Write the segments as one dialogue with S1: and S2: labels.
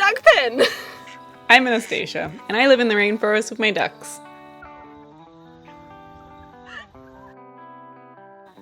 S1: duck pen! I'm Anastasia, and I live in the rainforest with my ducks.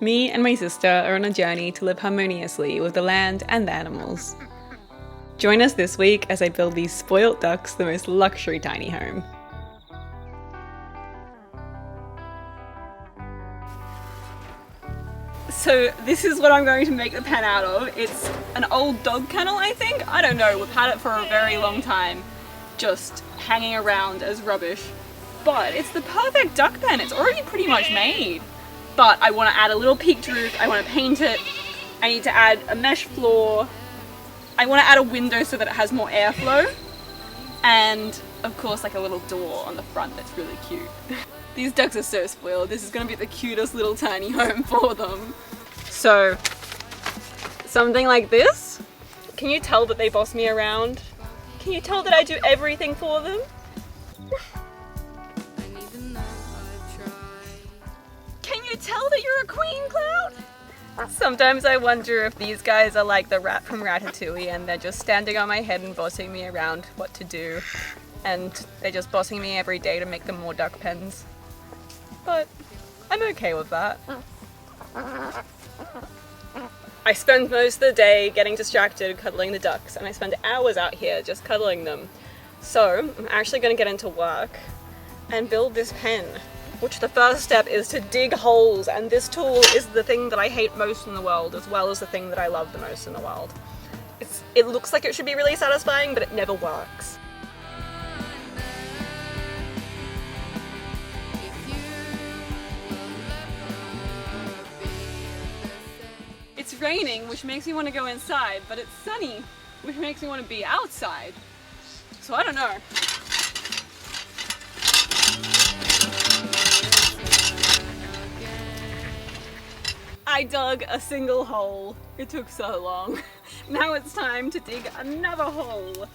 S1: Me and my sister are on a journey to live harmoniously with the land and the animals. Join us this week as I build these spoilt ducks the most luxury tiny home. So this is what I'm going to make the pen out of. It's an old dog kennel, I think. I don't know, we've had it for a very long time, just hanging around as rubbish. But it's the perfect duck pen. It's already pretty much made. But I want to add a little peaked roof, I want to paint it, I need to add a mesh floor, I want to add a window so that it has more airflow, and of course like a little door on the front that's really cute. These ducks are so spoiled. This is going to be the cutest little tiny home for them. So, something like this. Can you tell that they boss me around? Can you tell that I do everything for them? Can you tell that you're a queen, Cloud? Sometimes I wonder if these guys are like the rat from Ratatouille and they're just standing on my head and bossing me around what to do. And they're just bossing me every day to make them more duck pens. But I'm okay with that. I spend most of the day getting distracted cuddling the ducks, and I spend hours out here just cuddling them. So I'm actually going to get into work and build this pen, which the first step is to dig holes, and this tool is the thing that I hate most in the world as well as the thing that I love the most in the world. It looks like it should be really satisfying, but it never works. It's raining, which makes me want to go inside, but it's sunny, which makes me want to be outside. So I don't know. I dug a single hole. It took so long. Now it's time to dig another hole.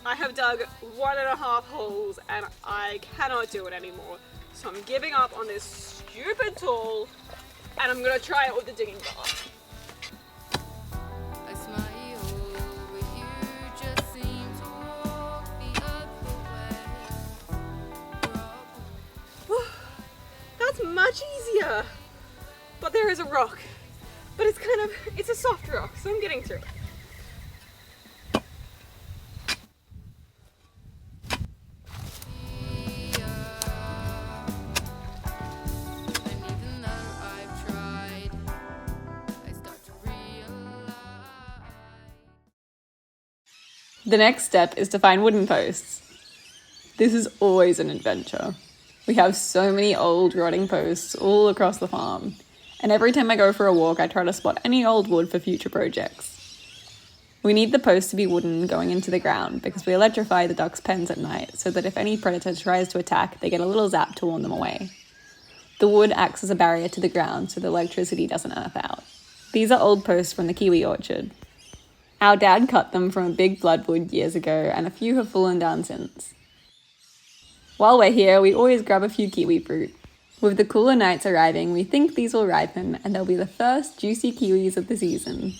S1: I have dug 1.5 holes and I cannot do it anymore. So I'm giving up on this stupid tool and I'm gonna try it with the digging bar. That's much easier. But there is a rock. But it's a soft rock, so I'm getting through it. The next step is to find wooden posts. This is always an adventure. We have so many old rotting posts all across the farm, and every time I go for a walk I try to spot any old wood for future projects. We need the posts to be wooden going into the ground because we electrify the ducks' pens at night so that if any predator tries to attack they get a little zap to warn them away. The wood acts as a barrier to the ground so the electricity doesn't earth out. These are old posts from the kiwi orchard. Our dad cut them from a big bloodwood years ago, and a few have fallen down since. While we're here, we always grab a few kiwi fruit. With the cooler nights arriving, we think these will ripen, and they'll be the first juicy kiwis of the season.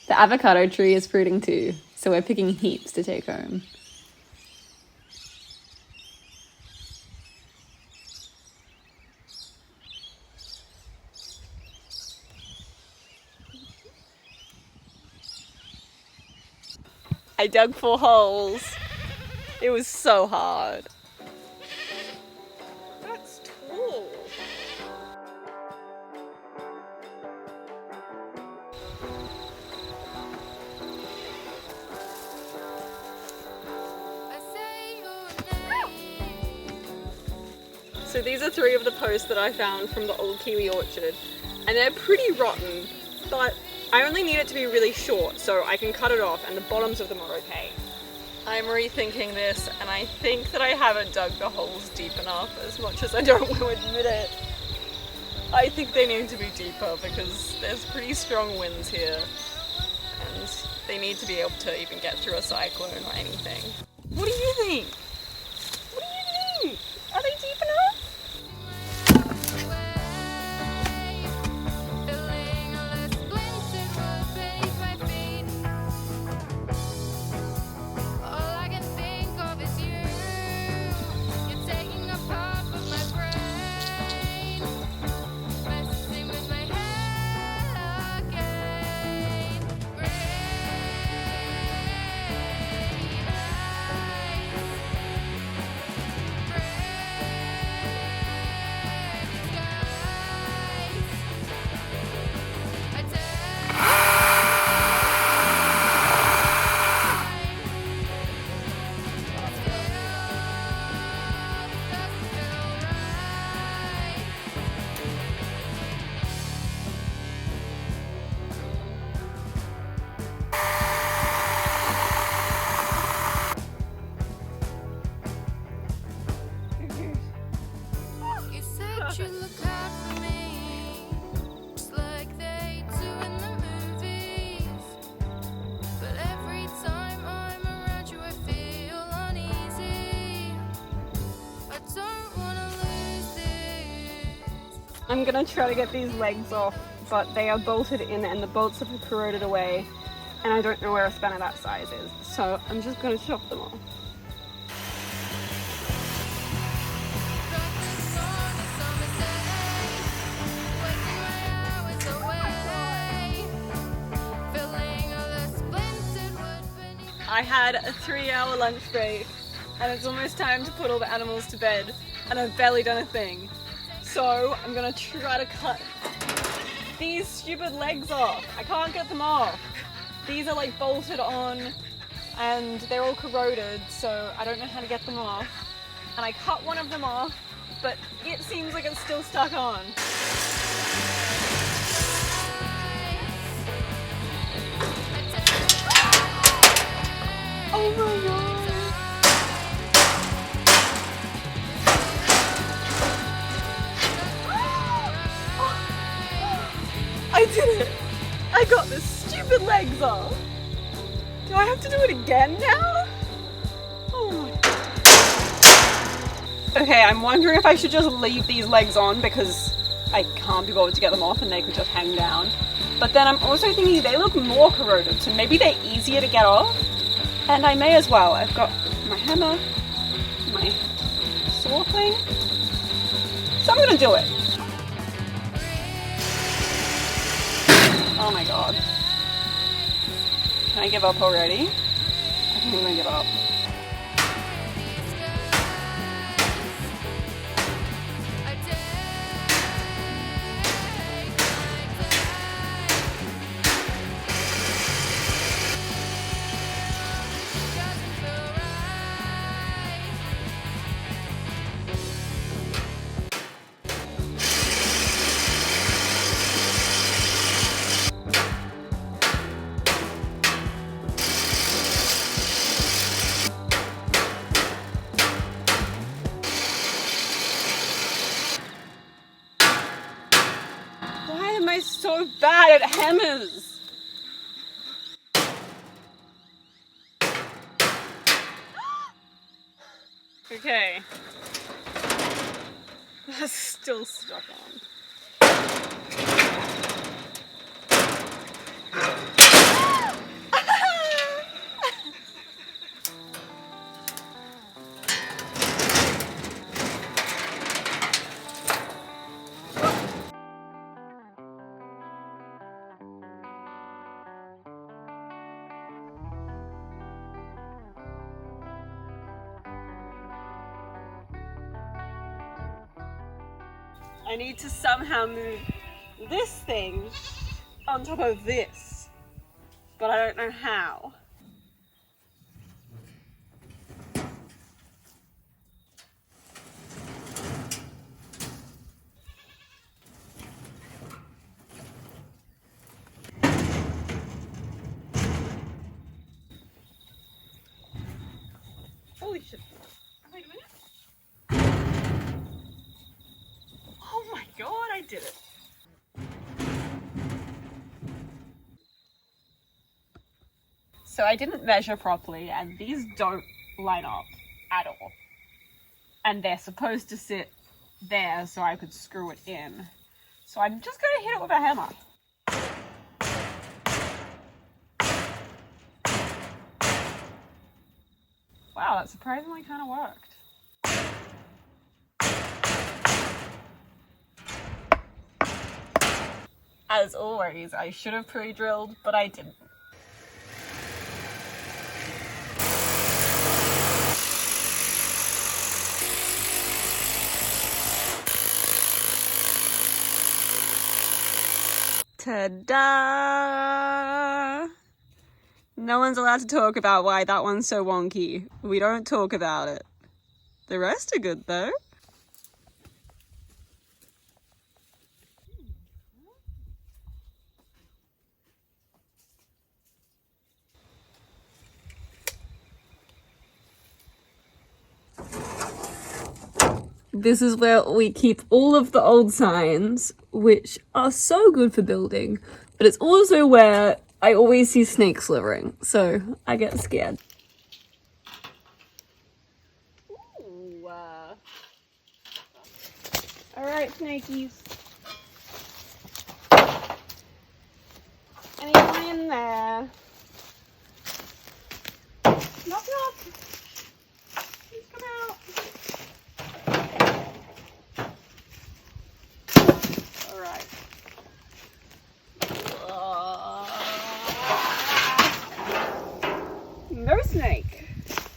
S1: The avocado tree is fruiting too, so we're picking heaps to take home. I dug 4 holes. It was so hard. That's tall. So these are 3 of the posts that I found from the old kiwi orchard, and they're pretty rotten, but I only need it to be really short so I can cut it off and the bottoms of them are okay. I'm rethinking this and I think that I haven't dug the holes deep enough, as much as I don't want to admit it. I think they need to be deeper because there's pretty strong winds here and they need to be able to even get through a cyclone or anything. What do you think? What do you
S2: I'm gonna try to get these legs off, but they are bolted in and the bolts have corroded away, and I don't know where a spanner that size is, so I'm just gonna chop them off. I had a 3-hour lunch break and it's almost time to put all the animals to bed and I've barely done a thing. So I'm gonna try to cut these stupid legs off. I can't get them off. These are like bolted on and they're all corroded, so I don't know how to get them off. And I cut one of them off, but it seems like it's still stuck on. Oh my god! I did it! I got the stupid legs off! Do I have to do it again now? Oh my god. Okay, I'm wondering if I should just leave these legs on because I can't be bothered to get them off and they could just hang down. But then I'm also thinking they look more corroded, so maybe they're easier to get off. And I may as well. I've got my hammer, my saw thing. So I'm gonna do it. Oh my god. Can I give up already? I think I'm gonna give up. Why am I so bad at hammers? Okay. That's still stuck on. I need to somehow move this thing on top of this, but I don't know how. Holy shit. Wait a minute. Oh my god, I did it. So I didn't measure properly and these don't line up at all. And they're supposed to sit there so I could screw it in. So I'm just gonna hit it with a hammer. Wow, that surprisingly kind of worked. As always, I should have pre-drilled, but I didn't. Ta-da! No one's allowed to talk about why that one's so wonky. We don't talk about it. The rest are good though. This is where we keep all of the old signs, which are so good for building, but it's also where I always see snakes slithering, so I get scared. Ooh, Alright, snakies. on in there. Knock, knock. Please come out. All right. No snake.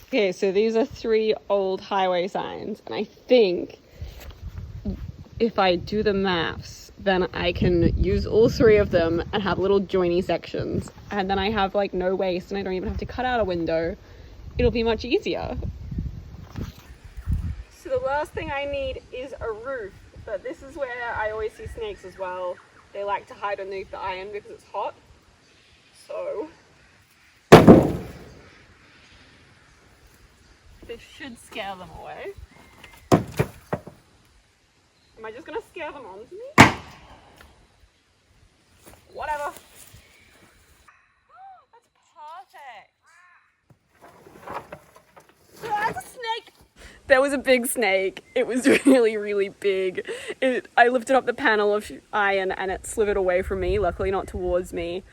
S2: Okay, so these are 3 old highway signs, and I think if I do the maths, then I can use all 3 of them and have little joiny sections, and then I have like no waste and I don't even have to cut out a window. It'll be much easier. So the last thing I need is a roof, but this is where I always see snakes as well. They like to hide underneath the iron because it's hot. So this should scare them away. Am I just gonna scare them onto me? Whatever. That's perfect. That's a snake. There was a big snake. It was really, really big. I lifted up the panel of iron and it slithered away from me, luckily not towards me.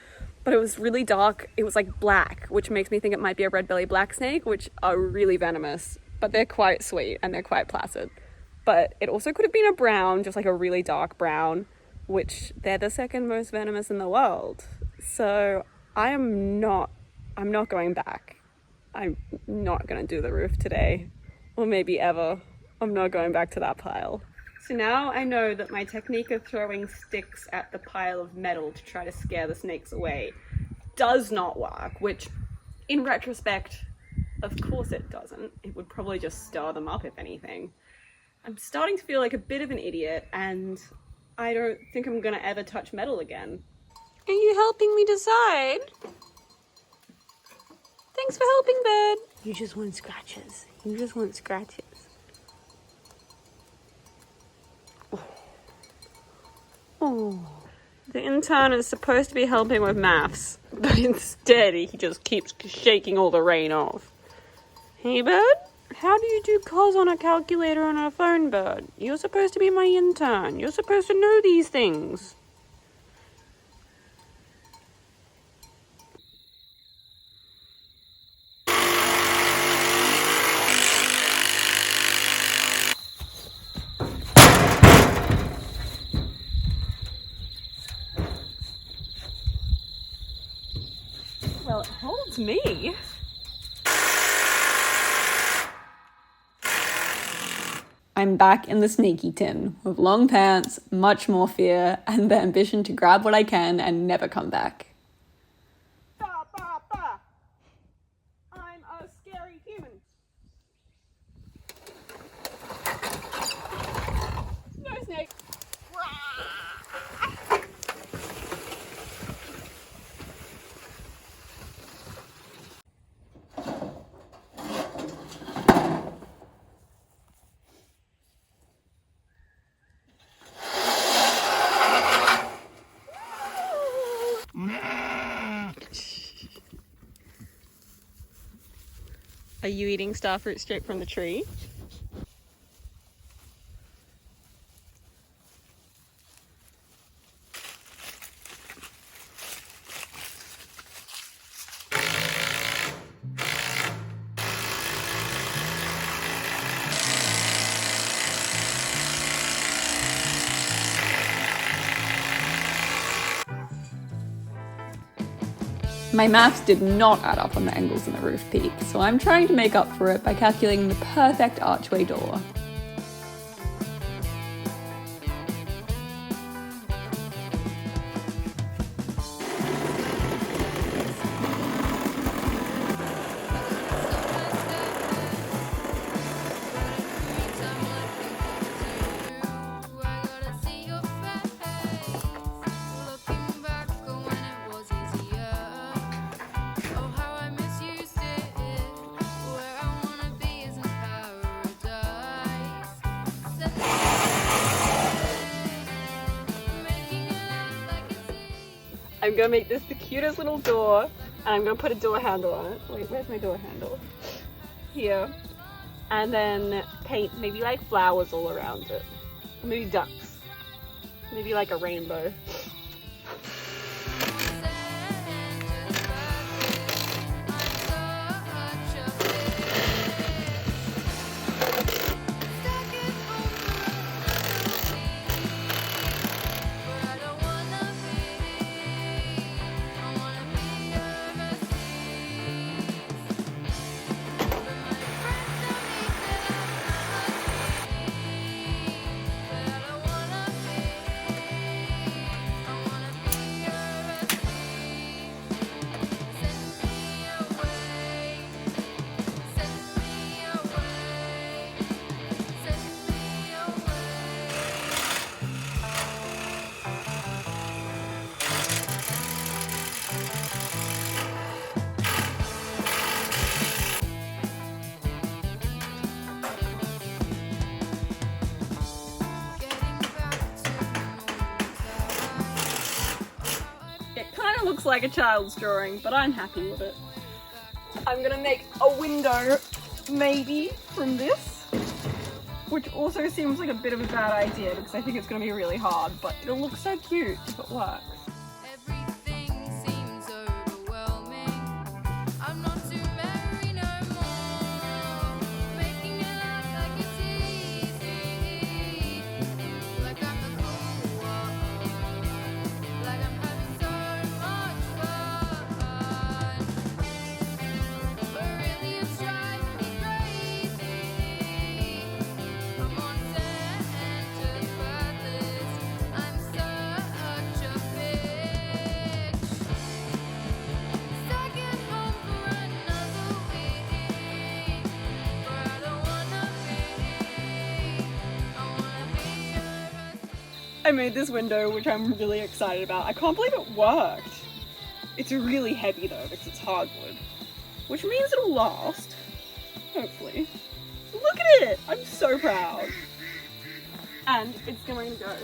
S2: But it was really dark. It was like black, which makes me think it might be a red belly black snake, which are really venomous. But they're quite sweet and they're quite placid. But it also could have been a brown, just like a really dark brown, which they're the 2nd most venomous in the world. So I'm not going back. I'm not going to do the roof today, or maybe ever. I'm not going back to that pile. So now I know that my technique of throwing sticks at the pile of metal to try to scare the snakes away does not work, which in retrospect, of course it doesn't. It would probably just stir them up, if anything. I'm starting to feel like a bit of an idiot, and I don't think I'm gonna ever touch metal again. Are you helping me decide? Thanks for helping, bird. You just want scratches. You just want scratches. Oh. The intern is supposed to be helping with maths, but instead he just keeps shaking all the rain off. Hey, bird? How do you do cos on a calculator on a phone, bird? You're supposed to be my intern. You're supposed to know these things. Well, it holds me.
S1: I'm back in the sneaky tin with long pants, much more fear, and the ambition to grab what I can and never come back.
S2: Bah, bah, bah. I'm a scary human. No snake. Are you eating starfruit straight from the tree?
S1: My maths did not add up on the angles in the roof peak, so I'm trying to make up for it by calculating the perfect archway door.
S2: I'm gonna make this the cutest little door, and I'm gonna put a door handle on it. Wait, where's my door handle? Here. And then paint maybe like flowers all around it. Or maybe ducks. Maybe like a rainbow. looks like a child's drawing, but I'm happy with it. I'm gonna make a window, maybe, from this, which also seems like a bit of a bad idea because I think it's gonna be really hard, but it'll look so cute if it works. I made this window, which I'm really excited about. I can't believe it worked. It's really heavy though, because it's hardwood, which means it'll last, hopefully. Look at it! I'm so proud. And it's going to go.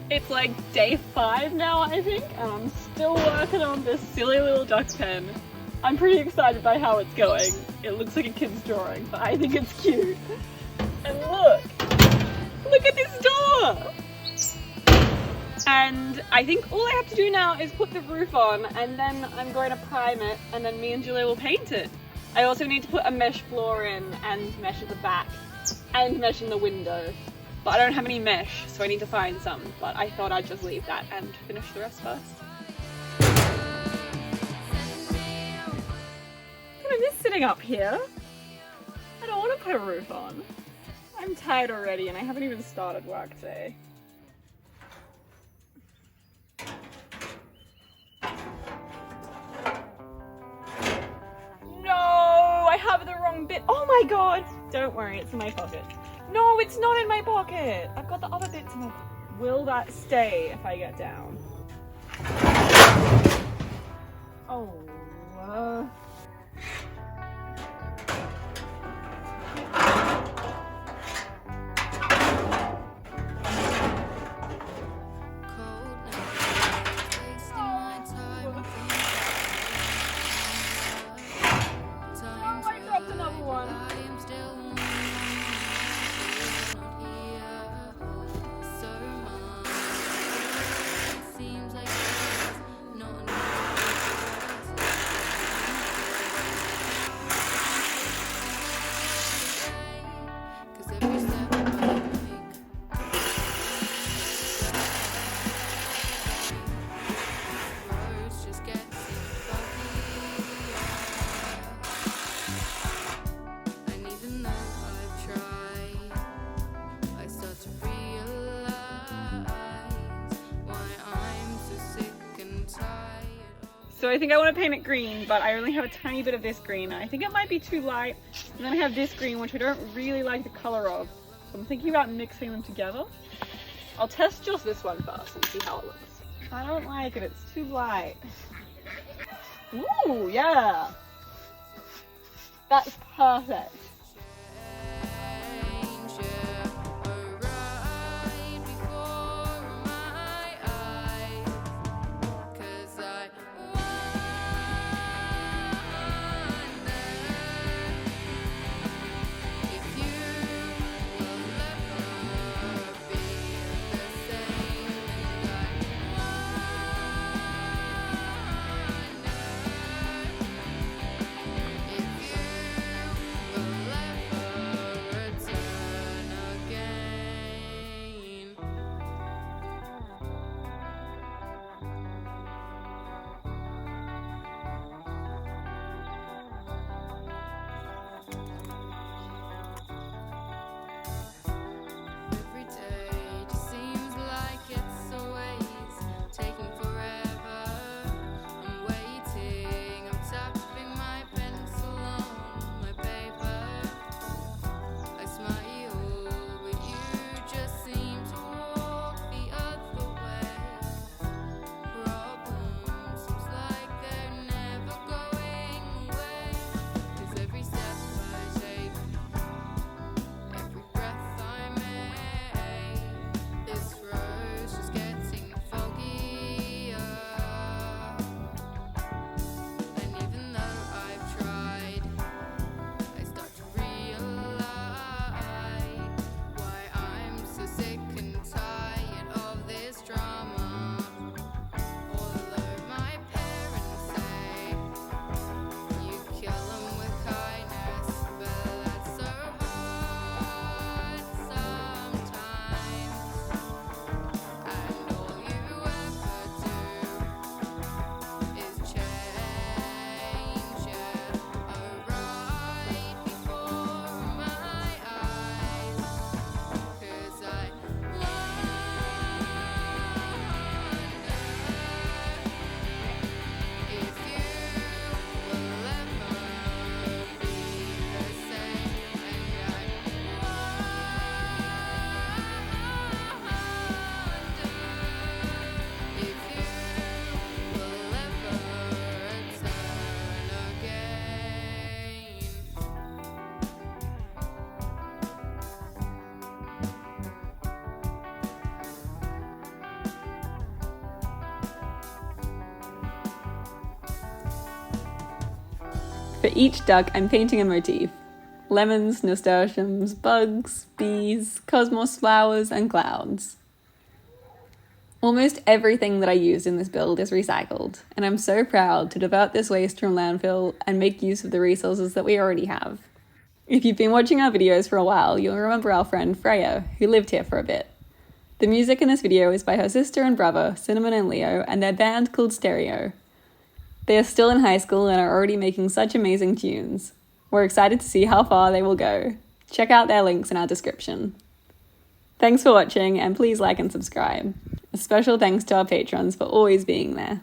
S2: It's like day 5 now, I think, and I'm still working on this silly little duck pen. I'm pretty excited by how it's going. It looks like a kid's drawing, but I think it's cute. And look at this door! And I think all I have to do now is put the roof on, and then I'm going to prime it, and then me and Julia will paint it. I also need to put a mesh floor in, and mesh at the back, and mesh in the window. But I don't have any mesh, so I need to find some, but I thought I'd just leave that and finish the rest first. I miss sitting up here. I don't want to put a roof on. I'm tired already and I haven't even started work today. No, I have the wrong bit. Oh my god! Don't worry, it's in my pocket. No, it's not in my pocket. I've got the other bits in my pocket. Will that stay if I get down? Oh. I dropped another one. So I think I want to paint it green, but I only have a tiny bit of this green. I think it might be too light. And then I have this green, which I don't really like the color of. So I'm thinking about mixing them together. I'll test just this one first and see how it looks. I don't like it, it's too light. Ooh, yeah. That's perfect.
S1: For each duck, I'm painting a motif. Lemons, nasturtiums, bugs, bees, cosmos flowers, and clouds. Almost everything that I used in this build is recycled, and I'm so proud to divert this waste from landfill and make use of the resources that we already have. If you've been watching our videos for a while, you'll remember our friend Freya, who lived here for a bit. The music in this video is by her sister and brother, Cinnamon and Leo, and their band called Stereo. They are still in high school and are already making such amazing tunes. We're excited to see how far they will go. Check out their links in our description. Thanks for watching, and please like and subscribe. A special thanks to our patrons for always being there.